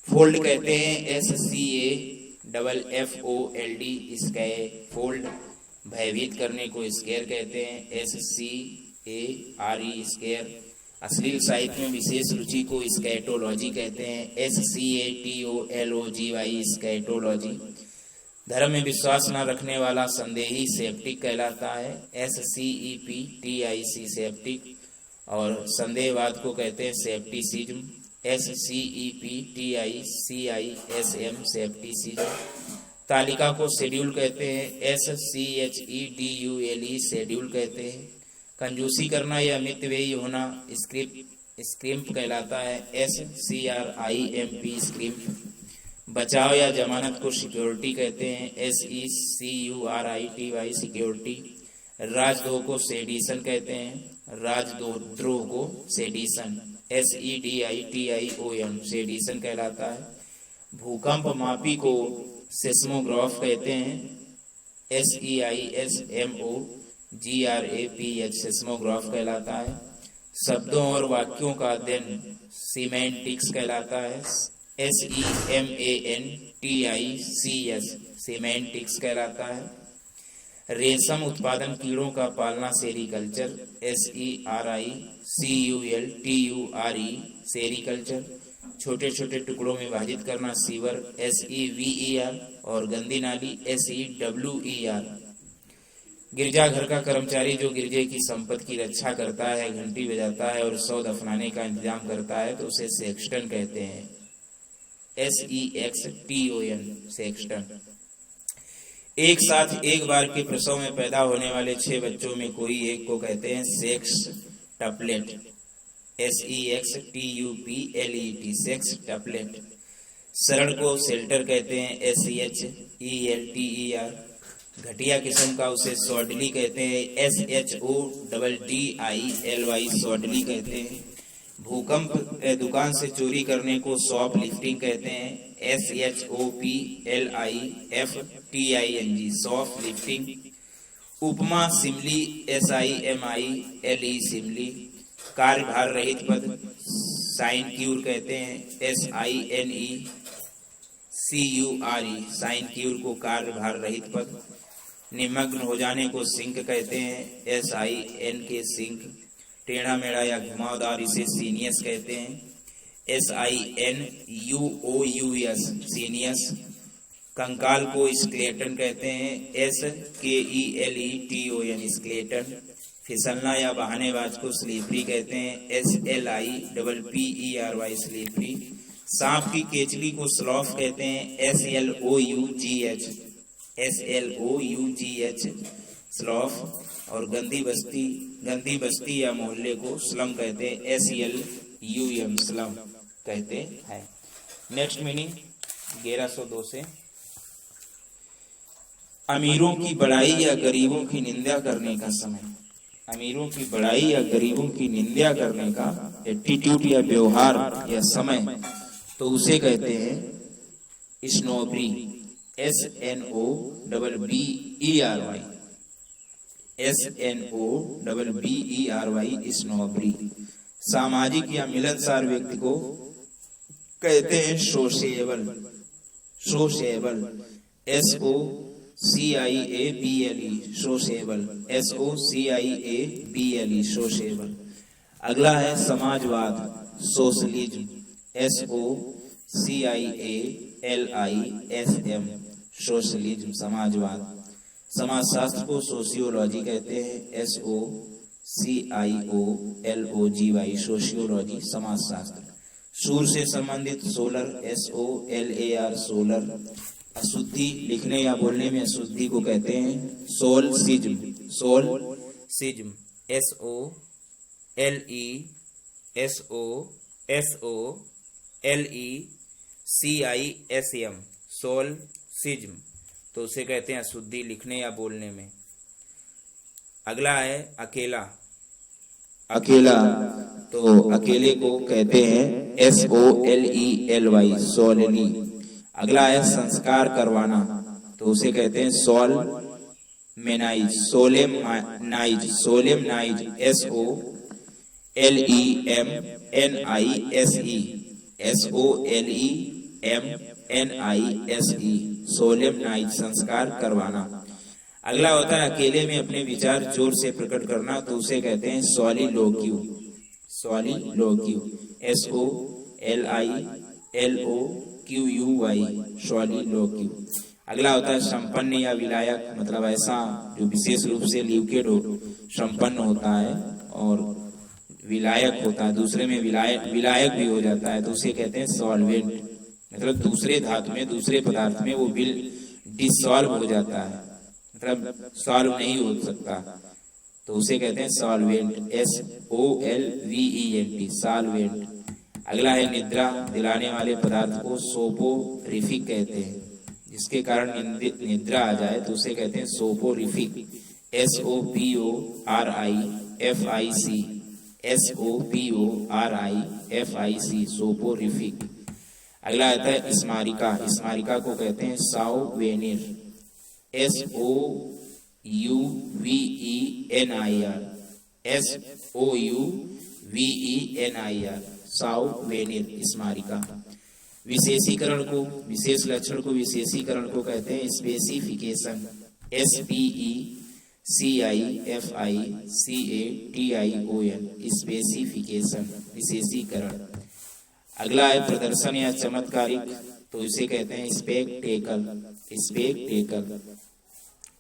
फोल्ड कहते हैं। SCAFFOLD sky fold. भयभीत करने को स्केयर कहते हैं। SCARE square. अश्लील साहित्य में विशेष रुचि को स्कैटोलॉजी कहते हैं। SCATOLOGY स्कैटोलॉजी। धर्म में विश्वास न रखने वाला संदेही सेप्टिक कहलाता है। SCEPTIC septic. और संदेहवाद को कहते हैं सेप्टिसिज्म। SCEPTICISM सेप्टिसिज्म। तालिका को शेड्यूल कहते हैं। SCHEDULE शेड्यूल कहते हैं। कंजूसी करना या मितव्ययी होना स्क्रिम्प कहलाता है। SCRIMP स्क्रिम्प। बचाव या जमानत को सिक्योरिटी कहते हैं। SECURITY security. राजद्रोह को सेडिशन कहते हैं। राजद्रोह को सेडिशन SEDITION सेडिशन कहलाता है। भूकंप मापी को सेस्मोग्राफ कहते हैं। SEISMOGRAPH सेस्मोग्राफ कहलाता है। शब्दों और वाक्यों का अध्ययन सीमेंटिक्स कहलाता है। SEMANTICS सीमेंटिक्स कहलाता है। रेशम उत्पादन कीड़ों का पालना सेरीकल्चर। SERICULTURE sericulture. छोटे छोटे टुकड़ों में विभाजित करना सीवर। SEVER और गंदी नाली SEWER। गिरजाघर का कर्मचारी जो गिरजे की संपत्ति की रक्षा करता है, घंटी बजाता है और शव दफनाने का इंतजाम करता है तो उसे सेक्सटन कहते हैं। SEXTON, Sexton. एक साथ एक बार के प्रसव में पैदा होने वाले 6 बच्चों में कोई एक को कहते हैं सेक्स टपलेट, SEXTUPLET, सेक्स टपलेट। सरल को सेल्टर कहते हैं, SEHELTER। घटिया किस्म का उसे सॉडली कहते हैं, SHODDILY, सॉडली कहते हैं। भूकंप दुकान से चोरी करने को शॉप लिफ्टिंग कहते हैं, SHOPLIFTING, शॉप लिफ्टिंग। उपमा सिमली, SIMILE, सिमली। कार्यभार रहित पद साइनक्यूर कहते हैं, SINECURE, साइनक्यूर को कार्यभार रहित पद। निमग्न हो जाने को सिंक कहते हैं, SINK, सिंक। टेढ़ा मेढ़ा या घुमावदार इसे सीनियस कहते हैं, SINUOUS, सीनियस। कंकाल को स्केलेटन कहते हैं, SKELETON, स्केलेटन। फिसलना या बहानेबाज को स्लीपरी कहते हैं, SLIPPERY, स्लीपरी। सांप की केचली को स्लॉथ कहते हैं, SLOUGH, स्लॉथ। और गंदी बस्ती या मोहल्ले को स्लम कहते हैं, SLUM, स्लम कहते हैं। नेक्स्ट मीनिंग 1102 से। अमीरों की बड़ाई या गरीबों की निंदा करने का समय। अमीरों की बड़ाई या गरीबों की निंदा करने का एटीट्यूड या व्यवहार या समय, तो उसे कहते हैं स्नोबरी, SNOBBERY, SNOBBERY, स्नोबरी। सामाजिक या मिलनसार व्यक्ति को कहते हैं sociable, SOCIABLE, sociable, SOCIABLE, sociable. अगला है समाजवाद, सोशलिज्म, SOCIALISM, सोशलिज्म, समाजवाद। समाजशास्त्र को सोशियोलॉजी कहते हैं, SOCIOLOGY, सोशियोलॉजी, समाजशास्त्र। सूर से संबंधित सोलर, SOLAR, सोलर। अशुद्धि लिखने या बोलने में अशुद्धि को कहते हैं सोलसिज्म, SOLESISM, सोलसिज्म, तो उसे कहते हैं अशुद्धि लिखने या बोलने में। अगला है अकेला, तो अकेले को कहते हैं SOLELY, सोलेनी। अगला है संस्कार करवाना, तो उसे कहते हैं सोलेमनाइज, SOLEMNIZE, SOLEMNIZE, सोलेमनाइज, संस्कार करवाना। अगला होता है अकेले में अपने विचार जोर से प्रकट करना, तो उसे कहते हैं सॉलिलोक्यू, SOLILOQUY, सॉलिलोक्यू। अगला होता है संपन्न या विलायक, मतलब ऐसा जो विशेष रूप से लिवकेड हो, संपन्न होता है और विलायक होता है, दूसरे में विलायक भी हो जाता है, तो उसे कहते हैं सॉल्वेंट, मतलब दूसरे धातु में, दूसरे पदार्थ में वो डिसॉल्व हो जाता है, मतलब सॉल्व नहीं हो सकता, तो उसे कहते हैं सॉल्वेंट, SOLVENT, सॉल्वेंट। अगला है निद्रा दिलाने वाले पदार्थ को सोपोरिफिक कहते हैं, जिसके कारण निद्रा आ जाए तो उसे कहते हैं सोपोरिफिक, SOPORIFIC, सोपोरिफिक। अगला आता है स्मारिका को कहते हैं साउवेनिर, SOUVENIR, साउवेनिर, स्मारिका। विशेषीकरण को, विशेष लक्षण को विशेषीकरण को कहते हैं स्पेसिफिकेशन, SPECIFICATION, स्पेसिफिकेशन, विशेषीकरण। अगला है प्रदर्शन या चमत्कारिक, तो इसे कहते हैं स्पेक्टेकल।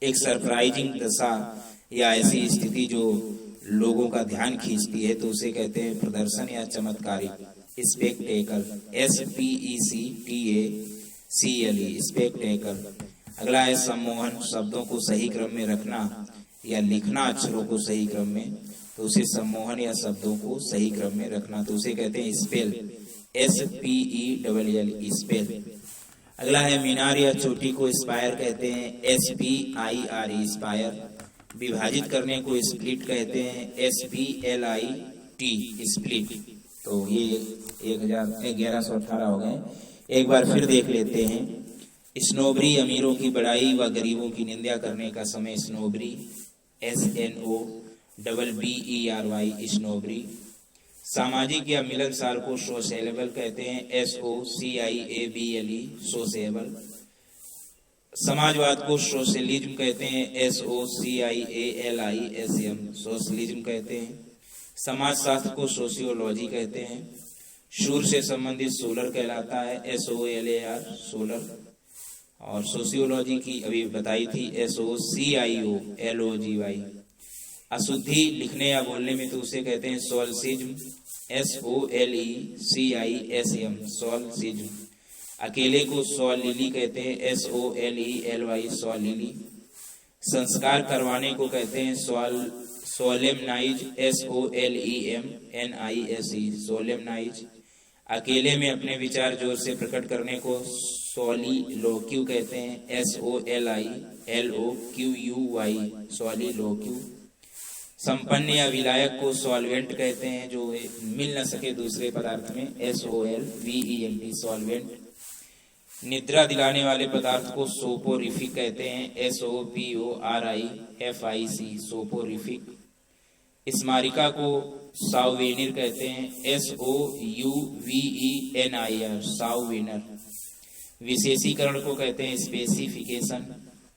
एक सरप्राइजिंग दशा या ऐसी स्थिति जो लोगों का ध्यान खींचती है, तो उसे कहते हैं प्रदर्शन या चमत्कारिक, स्पेक्टेकल, SPECTACLE स्पेक्टेकल। अगला है सम्मोहन, शब्दों को सही क्रम में रखना या लिखना अक्षरों को सही क्रम में, तो उसे सम्मोहन या शब्दों को सही क्रम में रखना, तो उसे कहते हैं स्पेल, SPELL स्पेल। अगला है मीनार या चोटी को स्पायर कहते हैं, SPIRE स्पायर। विभाजित करने को स्प्लिट कहते हैं, SPLIT स्प्लिट। तो ये 1118 हो गए। एक बार फिर देख लेते हैं। स्नोबरी, अमीरों की बड़ाई व गरीबों की निंदा करने का समय स्नोबरी, SNOBBERY स्नोबरी। सामाजिक या मिलनसार को सोशेबल कहते हैं, SOCIABLE सोशेबल। समाजवाद को सोशलिज्म कहते हैं, SOCIALISM सोशलिज्म कहते हैं। समाजशास्त्र को सोशियोलॉजी कहते हैं। शूर से संबंधित सोलर कहलाता है, SOLAR सोलर। और सोशियोलॉजी की अभी बताई थी, SOCIOLOGY। अशुद्धि लिखने या बोलने में तो उसे कहते हैं सोल्सिज्म, SOLECISM सोल्सिज्म। अकेले को सोलिली कहते हैं, SOLELY सोलिली। संस्कार करवाने को कहते हैं सोलेमनाइज, SOLEMNISE सोलेमनाइज। अकेले में अपने विचार जोर से प्रकट करने को सोलिलोक्यू कहते हैं, SOLILOQUY सोलिलोक्यू। संपन्न या विलायक को सॉल्वेंट कहते हैं, जो मिल न सके दूसरे पदार्थ में, SOLVENT सॉल्वेंट। निद्रा दिलाने वाले पदार्थ को सोपोरिफिक कहते हैं, SOPORIFIC सोपोरिफिक। स्मारिका को साउवेनिर कहते हैं, SOUVENIR साउवेनर। विशेषीकरण को कहते हैं स्पेसिफिकेशन,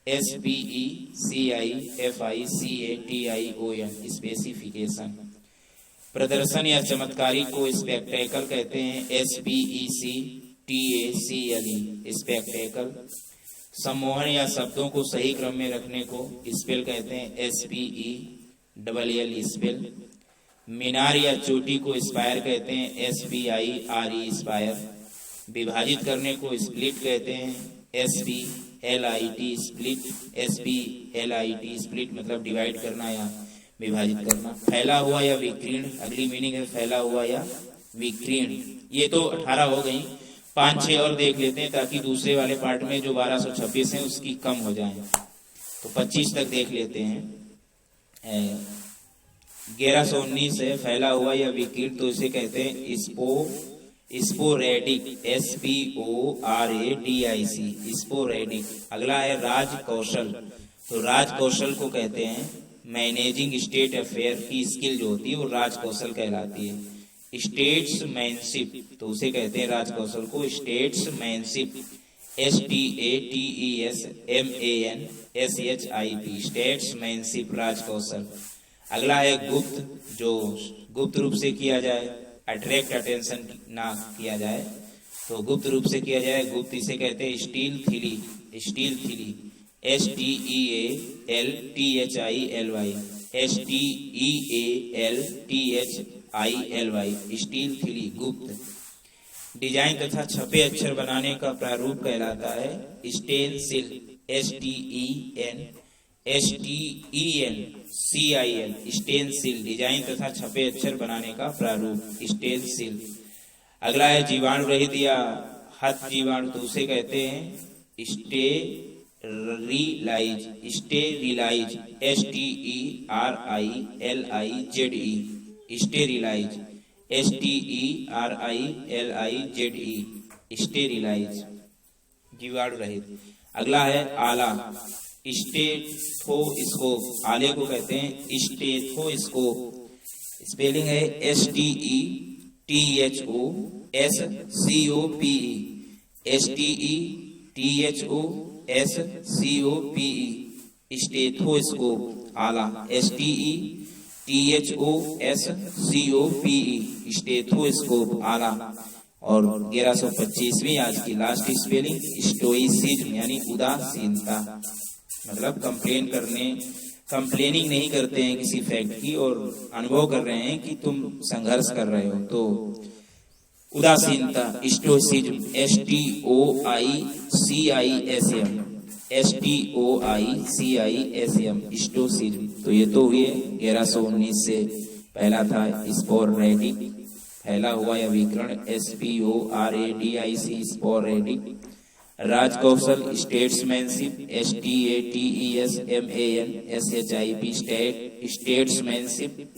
SPECIFICATION स्पेसिफिकेशन। प्रदर्शन या चमत्कारी को स्पेक्टेकल कहते हैं, SPECTACLE स्पेक्टेकल। सम्मोहन या शब्दों को सही क्रम में रखने को स्पेल कहते हैं, SPELL स्पेल। मीनार या चोटी को स्पायर कहते हैं, SPIRE स्पायर। विभाजित करने को स्प्लिट कहते हैं, SPLIT स्प्लिट, SPLIT स्प्लिट मतलब डिवाइड करना या विभाजित करना। फैला हुआ या विकीर्ण, अगली मीनिंग है फैला हुआ या विकीर्ण। ये तो 18 हो गई, 5-6 और देख लेते हैं ताकि दूसरे वाले पार्ट में जो 1226 है उसकी कम हो जाए। तो 25 तक देख लेते हैं। 1119 है फैला हुआ या विकीर्ण, तो इसे कहते हैं स्पोरेडिक, SPORADIC स्पोरेडिक। अगला है राज कौशल, तो राज कौशल को कहते हैं मैनेजिंग स्टेट अफेयर की स्किल जो होती है वो राज कौशल कहलाती है। स्टेट्समैनशिप, तो उसे कहते हैं राज कौशल को स्टेट्समैनशिप, STATESMANSHIP स्टेट्समैनशिप राज कौशल। अगला है गुप्त, जो गुप्त रूप से किया जाए, अट्रैक्ट अटेंशन ना किया जाए, तो गुप्त रूप से किया जाए गुप्त, इसे कहते हैं stealthily, stealthily, STEALTHILY STEALTHILY stealthily गुप्त। डिजाइन तथा छपे अक्षर बनाने का प्रारूप कहलाता है स्टेंसिल, STENCIL स्टेंसिल। डिजाइन तथा छपे अक्षर बनाने का प्रारूप स्टेंसिल। अगला है जीवाणु रहित या हत जीवाणु, तो उसे कहते हैं sterilise, sterilise STERILIZE sterilise, STERILIZE sterilise जीवाणु रहित। अगला है आला, स्टेथोस्कोप, आले को कहते हैं स्टेथोस्कोप। स्पेलिंग है STETHOSCOPE STETHOSCOPE स्टेथोस्कोप आला, STETHOSCOPE स्टेथोस्कोप आला। और 1125वीं आज की लास्ट स्पेलिंग स्टोइसिज्म यानी उदासीनता, मतलब कंप्लेनिंग नहीं करते हैं किसी फैक्ट की और अनुभव कर रहे हैं कि तुम संघर्ष कर रहे हो, तो उदासीनता स्टोइसिज्म, STOICISM, स्टोइसिज्म। तो ये तो हुए 1119 से पहला था स्पोरेडिक, फैला हुआ या विकरण, SPORADIC, स्पोरेडिक। राजकौशल स्टेट्समैनशिप, STATESMANSHIP, स्टेट्समैनशिप।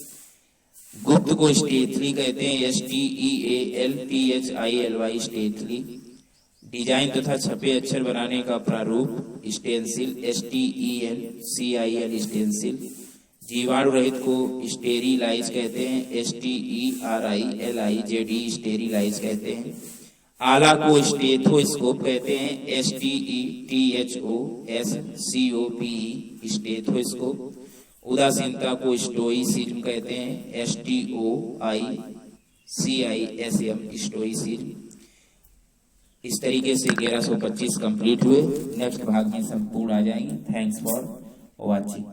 गुप्त को स्टेथली कहते हैं, STEALTHILY, स्टेथली। डिजाइन तथा छपे अक्षर बनाने का प्रारूप, स्टेंसिल, STENCIL, स्टेंसिल। जीवाणु रहित को स्टेरिलाइज कहते हैं, STERILIZED, स्टेरिलाइज कहते हैं। आला को स्टेथोस्कोप कहते हैं, STETHOSCOPE, स्टेथोस्कोप। उदासीनता को स्टोइसिज्म कहते हैं, STOICISM, स्टोइसिज्म। इस तरीके से 1125 कंप्लीट हुए। नेक्स्ट भाग में संपूर्ण आ जाएंगे। Thanks for watching.